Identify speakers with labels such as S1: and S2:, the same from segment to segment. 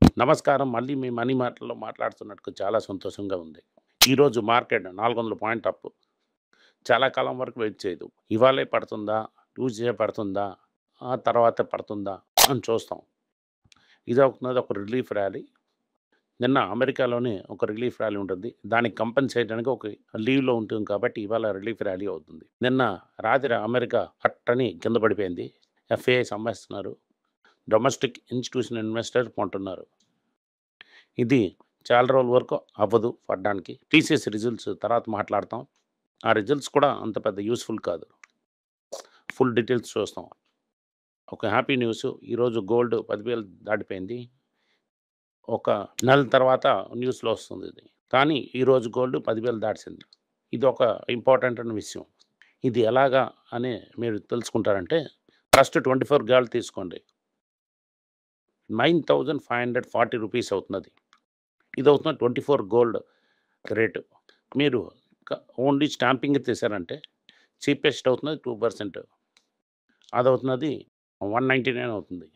S1: నమస్కారం. మళ్ళీ మీ మనీ మాటల్లో మాట్లాడుతున్నట్టుకు చాలా సంతోషంగా ఉంది. ఈరోజు మార్కెట్ 400 పాయింట్ అప్. చాలా కాలం వరకు వెయిట్ చేయదు. ఇవాళే పడుతుందా? ట్యూస్‌డే పడుతుందా? ఆ తర్వాత పడుతుందా? అని చూస్తాం. ఇదవుతున్నది ఒక రిలీఫ్ ర్యాలీ. నిన్న అమెరికాలోనే ఒక రిలీఫ్ ర్యాలీ ఉంటుంది. దానికి కంపెన్సేయడానికి ఒక లీవ్‌లో ఉంటుంది కాబట్టి ఇవాళ రిలీఫ్ ర్యాలీ అవుతుంది. నిన్న రాత్రి అమెరికా పట్టని కింద పడిపోయింది. ఎఫ్ఐఐస్ అమ్మేస్తున్నారు. డొమెస్టిక్ ఇన్‌స్టిట్యూషనల్ ఇన్వెస్టర్ కొంటున్నారు. ఇది చాలా రోజుల వరకు అవ్వదు పడడానికి. టీసీఎస్ రిజల్ట్స్ తర్వాత మాట్లాడతాం. ఆ రిజల్ట్స్ కూడా అంత పెద్ద యూజ్‌ఫుల్ కాదు. ఫుల్ డీటెయిల్స్ చూస్తాం. ఒక హ్యాపీ న్యూస్ ఈరోజు గోల్డ్ 10,000 దాటిపోయింది. ఒక నెల తర్వాత న్యూస్‌లో వస్తుంది ఇది. కానీ ఈరోజు గోల్డ్ 10,000 దాటిసింది. ఇదొక ఇంపార్టెంట్ అయిన విషయం. ఇది ఎలాగా అని మీరు తెలుసుకుంటారంటే ఫస్ట్ 24 గాల్డ్ తీసుకోండి. 9,540 రూపీస్ అవుతున్నది. ఇదవుతున్న 24 గోల్డ్ రేటు. మీరు ఓన్లీ స్టాంపింగ్ తీశారంటే చీపెస్ట్ అవుతున్నది 2%. అదవుతున్నది 199 అవుతుంది.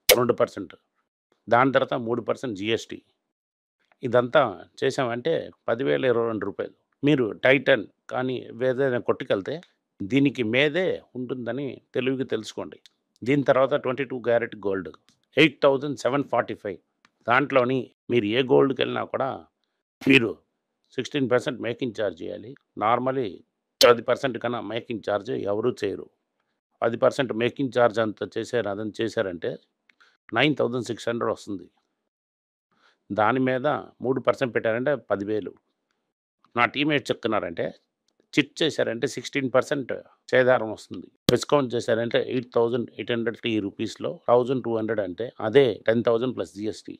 S1: 2%. దాని తర్వాత 3% జీఎస్టీ. ఇదంతా చేసామంటే రూ. 10,022. మీరు టైటన్ కానీ ఏదైనా కొట్టుకెళ్తే దీనికి మీదే ఉంటుందని తెలివిగా తెలుసుకోండి. దీని తర్వాత 22 క్యారెట్ గోల్డ్ 8,745. దాంట్లోని మీరు ఏ గోల్డ్‌కెళ్ళినా కూడా మీరు 16% మేకింగ్ చార్జ్ చేయాలి. నార్మల్లీ 10% కన్నా మేకింగ్ చార్జ్ ఎవరు చేయరు. 10% మేకింగ్ చార్జ్ అంత చేశారు అదని చేశారంటే 9,600 వస్తుంది. దాని మీద 3% పెట్టారంటే 10,000. నా టీమ్మేట్స్ చెప్తున్నారంటే చిట్ చేశారంటే 16% చేదారం వస్తుంది. డిస్కౌంట్ చేశారంటే 8,850 రూపీస్‌లో 1,200 అంటే అదే 10,000 ప్లస్ జీఎస్టీ.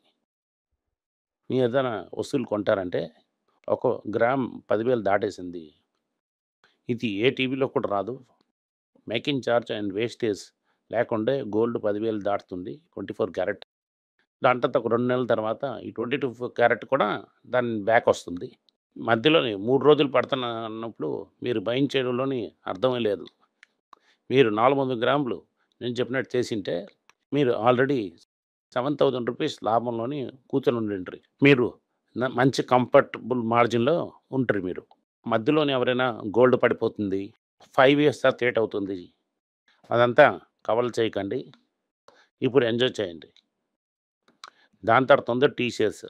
S1: మీరు ఏదైనా వస్తువులు కొంటారంటే ఒక గ్రామ్ 10,000 దాటేసింది. ఇది ఏ టీవీలో కూడా రాదు. మేకింగ్ చార్జ్ అండ్ వేస్టేజ్ లేకుండా గోల్డ్ 10,000 దాటుతుంది 24 క్యారెట్. దాని తర్వాత ఒక 2 నెలల తర్వాత ఈ 22 క్యారెట్ కూడా దాని బ్యాక్ వస్తుంది. మధ్యలోని 3 రోజులు అన్నప్పుడు మీరు బయింగ్ చేయడంలోని అర్థమే లేదు. మీరు 400 గ్రాములు నేను చెప్పినట్టు చేసింటే మీరు ఆల్రెడీ 7,000 రూపీస్ లాభంలోని కూర్చొని ఉండిండ్రి. మీరు మంచి కంఫర్టబుల్ మార్జిన్‌లో ఉంట్రి మీరు. మధ్యలోనే ఎవరైనా గోల్డ్ పడిపోతుంది. 5 ఇయర్స్ తర్వాత ఏట్ అవుతుంది. అదంతా కవల చేయకండి. ఇప్పుడు ఎంజాయ్ చేయండి. దాని తర్వాత ఉంది టీసీఎస్.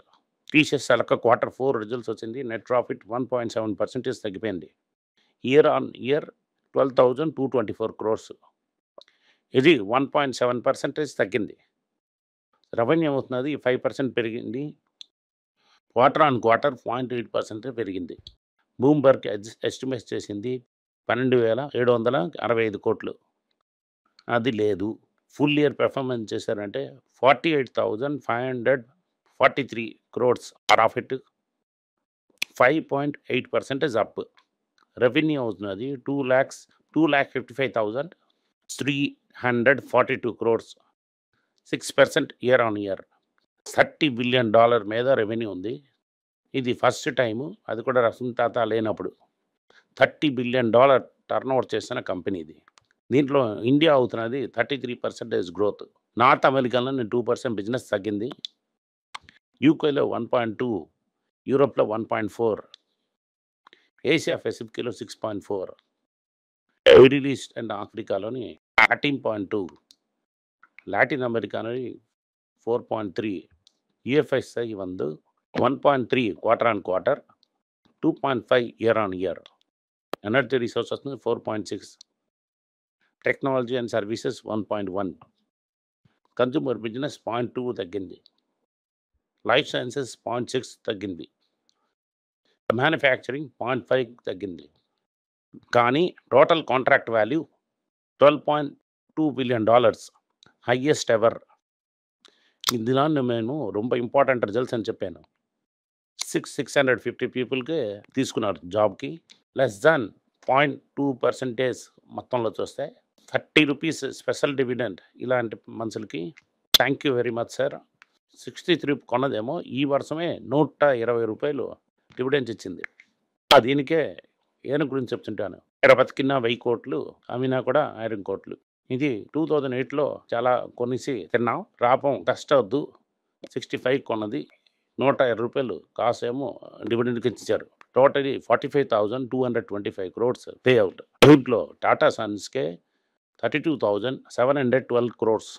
S1: టీసీఎస్ అలక Q4 రిజల్ట్స్ వచ్చింది. నెట్ ప్రాఫిట్ 1.7% తగ్గిపోయింది. Year on year 12,224 crores. ఇది 1.7% తగ్గింది. రెవెన్యూ అవుతున్నది 5% పెరిగింది. క్వార్టర్ ఆన్ క్వార్టర్ 0.8% పెరిగింది. బ్లూంబర్గ్ ఎస్టిమేట్ చేసింది 12,765 కోట్లు. అది లేదు. ఫుల్ ఇయర్ పెర్ఫార్మెన్స్ చేశారంటే 48,543 క్రోర్స్ ప్రాఫిట్ 5.8% అప్. రెవెన్యూ అవుతున్నది 2,55,342 crores 6% year on year. $30 billion మీద రెవెన్యూ ఉంది. ఇది ఫస్ట్ టైము, అది కూడా రతన్ టాటా లేనప్పుడు. $30 బిలియన్ టర్నోవర్ చేసిన కంపెనీ ఇది. దీంట్లో ఇండియా అవుతున్నది 33% గ్రోత్. నార్త్ అమెరికాలో 2% బిజినెస్ తగ్గింది. యూకేలో 1.2, యూరోప్‌లో 1.4, ఏషియా పెసిఫిక్‌లో 6.4, మిడిల్ ఈస్ట్ అండ్ ఆఫ్రికాలోని 13.2, లాటిన్ అమెరికాలోని 4.3, యూఎఫ్ఎస్ఐ 1.3 quarter on quarter, 2.5 year on year. Energy resources 4.6, technology and services 1.1, consumer business 0.2 తగ్గింది. లైఫ్ సైన్సెస్ 0.6 తగ్గింది. మ్యానుఫ్యాక్చరింగ్ 0.5 తగ్గింది. కానీ total contract value $12.2 billion highest ever. ఇందులో నేను ரொம்ப ఇంపార్టెంట్ రిజల్ట్స్ అని చెప్పాను. 650 పీపుల్‌కి తీసుకున్నారు జాబ్‌కి. లెస్ దాన్ 0.2% మొత్తంలో చూస్తే 30 రూపీస్ స్పెషల్ డివిడెండ్ ఇలాంటి మనుషులకి thank you very much sir. 63 కొన్నదేమో ఈ వర్షమే ₹120 డివిడెండ్స్ ఇచ్చింది. దీనికే ఏను గురించి చెప్తుంటాను. ఇక్కడ బతికిన 1000 కోట్లు, అమ్మినా కూడా 1000 కోట్లు. ఇది 2008లో చాలా కొనేసి తిన్నాం. లాభం కష్టవద్దు. 65 కొన్నది రూ. 150 కాసేమో డివిడెండ్‌కి ఇచ్చారు. Totally 45,225 crores pay out. దీంట్లో టాటా సన్స్‌కే 32,712 క్రోర్స్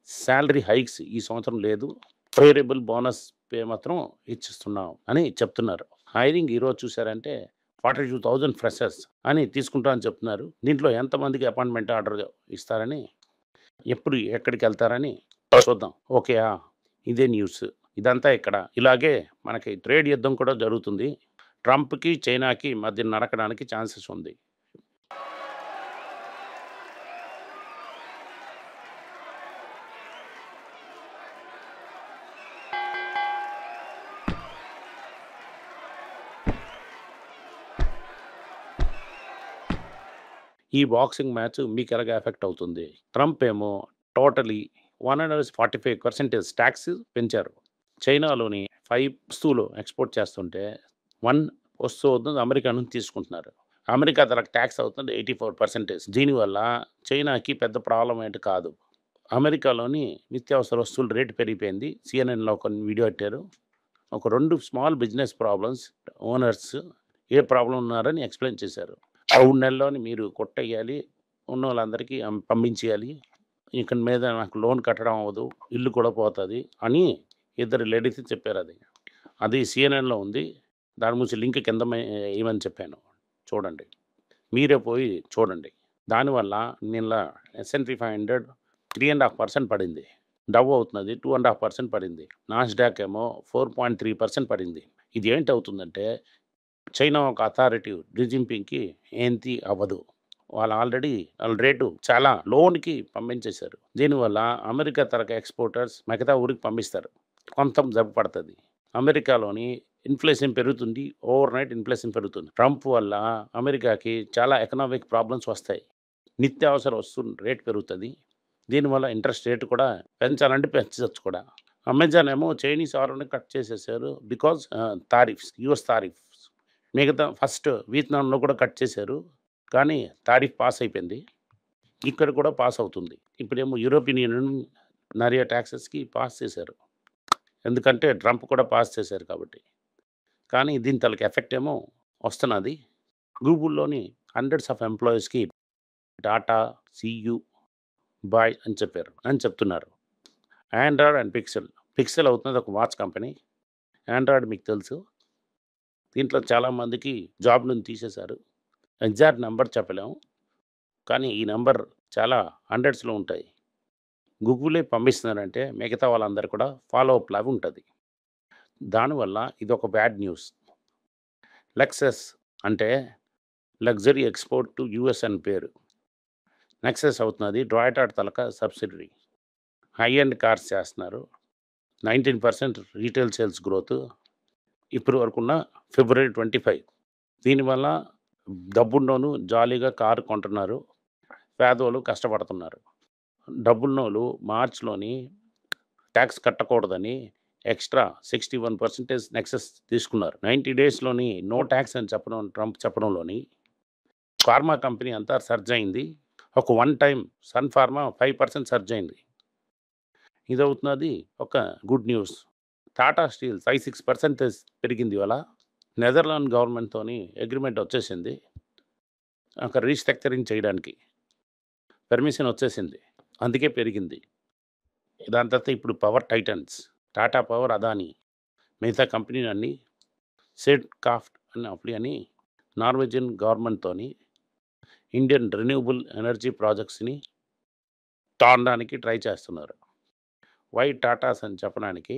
S1: సాలరీ హైక్స్ ఈ సంవత్సరం లేదు. వేరియబుల్ బోనస్ పే మాత్రం ఇచ్చిస్తున్నాం అని చెప్తున్నారు. హైరింగ్ ఈరోజు చూసారంటే 42,000 ఫ్రెషర్స్ అని తీసుకుంటా అని చెప్తున్నారు. దీంట్లో ఎంతమందికి అపాయింట్మెంట్ ఆర్డర్ ఇస్తారని, ఎప్పుడు ఎక్కడికి వెళ్తారని చూద్దాం. ఓకే. ఇదే న్యూస్. ఇదంతా ఇక్కడ. ఇలాగే మనకి ట్రేడ్ యుద్ధం కూడా జరుగుతుంది. ట్రంప్‌కి, చైనాకి మధ్య నడకడానికి ఛాన్సెస్ ఉంది. ఈ బాక్సింగ్ మ్యాచ్ మీకు ఎలాగ ఎఫెక్ట్ అవుతుంది? ట్రంప్ ఏమో టోటలీ 145% టాక్స్ పెంచారు. చైనాలోని 5 వస్తువులు ఎక్స్‌పోర్ట్ చేస్తుంటే 1 వస్తువు అవుతుంది అమెరికా నుంచి తీసుకుంటున్నారు. అమెరికా తనకు ట్యాక్స్ అవుతుంది 84%. దీనివల్ల చైనాకి పెద్ద ప్రాబ్లమ్ ఏంటి కాదు. అమెరికాలోని నిత్యావసర వస్తువుల రేటు పెరిగిపోయింది. సిఎన్ఎన్‌లో కొన్ని వీడియో పెట్టారు. ఒక 2 స్మాల్ బిజినెస్ ప్రాబ్లమ్స్ ఓనర్స్ ఏ ప్రాబ్లం ఉన్నారని ఎక్స్‌ప్లెయిన్ చేశారు. 3 నెలల్లోని మీరు కొట్టేయాలి. ఉన్నోళ్ళందరికీ పంపించేయాలి. ఇక మీద నాకు లోన్ కట్టడం అవ్వదు. ఇల్లు కూడా పోతది అని ఇద్దరు లేడీస్ చెప్పారది. అది సిఎన్ఎన్‌లో ఉంది. దాని గురించి లింక్ కింద ఏయమని చెప్పాను. చూడండి. మీరే పోయి చూడండి. దానివల్ల నిన్న S&P 500 3.5% పడింది. డవ్ అవుతున్నది 2.5% పడింది. నాస్డాక్ ఏమో 4.3% పడింది. ఇది ఏంటవుతుందంటే చైనా ఒక అథారిటీ షీ జిన్‌పింగ్‌కి ఏంటి అవ్వదు. వాళ్ళ రేటు చాలా లోన్‌కి పంపించేశారు. దీనివల్ల అమెరికా తరహా ఎక్స్‌పోర్టర్స్ మిగతా ఊరికి పంపిస్తారు. కొంత జబ్బు పడతది. అమెరికాలోని ఇన్‌ఫ్లేషన్ పెరుగుతుంది. ఓవర్‌నైట్ ఇన్‌ఫ్లేషన్ పెరుగుతుంది. ట్రంప్ వల్ల అమెరికాకి చాలా ఎకనామిక్ ప్రాబ్లమ్స్ వస్తాయి. నిత్యావసర వస్తువుల రేట్ పెరుగుతది. దీనివల్ల ఇంట్రెస్ట్ రేట్ కూడా పెంచాలంటే పెంచొచ్చు కూడా. అమెజాన్ ఏమో చైనీస్ ఆర్డర్‌ని కట్ చేసేశారు. Because tariffs, US tariffs. మిగతా ఫస్ట్ వియత్నాంలో కూడా కట్ చేశారు. కానీ టారిఫ్ పాస్ అయిపోయింది. ఇక్కడ కూడా పాస్ అవుతుంది. ఇప్పుడేమో యూరోపియన్ యూనియన్ నరియా టాక్సెస్‌కి పాస్ చేశారు. ఎందుకంటే ట్రంప్ కూడా పాస్ చేశారు కాబట్టి. కానీ దీని తాలూకు ఎఫెక్ట్ ఏమో వస్తున్నది. గూగుల్‌లోని హండ్రెడ్స్ ఆఫ్ ఎంప్లాయీస్‌కి టాటా, సీయూ, బాయ్ అని చెప్తున్నారు. Android and pixel. పిక్సెల్ అవుతున్నది ఒక వాచ్ కంపెనీ. ఆండ్రాయిడ్ మీకు తెలుసు. దీంట్లో చాలామందికి జాబ్ నుంచి తీసేశారు. ఎగ్జాక్ట్ నంబర్ చెప్పలేము. కానీ ఈ నంబర్ చాలా హండ్రెడ్స్‌లో ఉంటాయి. గూగులే పంపిస్తున్నారంటే మిగతా వాళ్ళందరూ కూడా ఫాలో అప్ లాగా ఉంటది. దానివల్ల ఇదొక బ్యాడ్ న్యూస్. లెక్సస్ అంటే లగ్జరీ ఎక్స్‌పోర్ట్ టు యూఎస్ అని పేరు. నెక్సస్ అవుతున్నది టొయోటా తాలూకా సబ్సిడరీ. హై ఎండ్ కార్స్ చేస్తున్నారు. 19% రీటైల్ సేల్స్ గ్రోత్ ఇప్పటి వరకున్న ఫిబ్రవరి 25. దీనివల్ల డబ్బున్నోళ్ళు జాలీగా కారు కొంటున్నారు. పేదోళ్ళు కష్టపడుతున్నారు. డబ్బున్నోళ్ళు మార్చ్‌లోని ట్యాక్స్ కట్టకూడదని ఎక్స్ట్రా 61% నెక్సస్ తీసుకున్నారు. 90 డేస్‌లోని నో ట్యాక్స్ అని ట్రంప్ చెప్పడంలోని ఫార్మా కంపెనీ అంతా సర్జ్ అయింది. ఒక one time Sun Pharma 5% surge అయింది. ఇదవుతున్నది ఒక గుడ్ న్యూస్. టాటా స్టీల్ 5-6% పెరిగింది ఇవాళ. నెదర్లాండ్ గవర్నమెంట్‌తోని అగ్రీమెంట్ వచ్చేసింది. అక్కడ రీస్ట్రక్చరింగ్ చేయడానికి పర్మిషన్ వచ్చేసింది. అందుకే పెరిగింది. దాని తర్వాత ఇప్పుడు power titans, Tata power, Adani మిగతా కంపెనీలన్నీ సెడ్కాఫ్ట్ అని నార్వేజియన్ గవర్నమెంట్‌తోని ఇండియన్ రెన్యూబుల్ ఎనర్జీ ప్రాజెక్ట్స్‌ని తాండానికి ట్రై చేస్తున్నారు. వై టాటాస్ అని చెప్పడానికి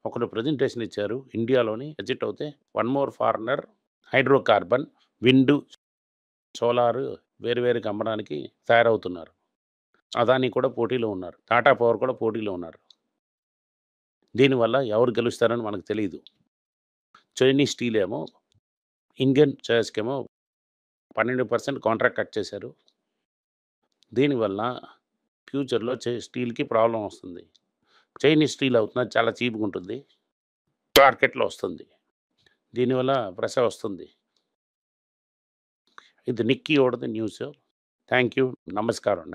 S1: ఒకరు ప్రెజెంటేషన్ ఇచ్చారు. ఇండియాలోని ఎగ్జిట్ అవుతే one more foreigner hydrocarbon, wind, solar వేరువేరుగా అమ్మడానికి తయారవుతున్నారు. అదానీ కూడా పోటీలో ఉన్నారు. టాటా పవర్ కూడా పోటీలో ఉన్నారు. దీనివల్ల ఎవరు గెలుస్తారని మనకు తెలీదు. చైనీస్ స్టీల్ ఏమో ఇండియన్ షేర్స్‌కేమో 12% కాంట్రాక్ట్ కట్ చేశారు. దీనివల్ల ఫ్యూచర్‌లో స్టీల్‌కి ప్రాబ్లమ్ వస్తుంది. చైనీస్ స్టీల్ అవుతున్నది చాలా చీప్‌గా ఉంటుంది. మార్కెట్‌లో వస్తుంది. దీనివల్ల ప్రెషర్ వస్తుంది. ఇది నిక్కీ ఓడది న్యూస్. Thank you. నమస్కారం.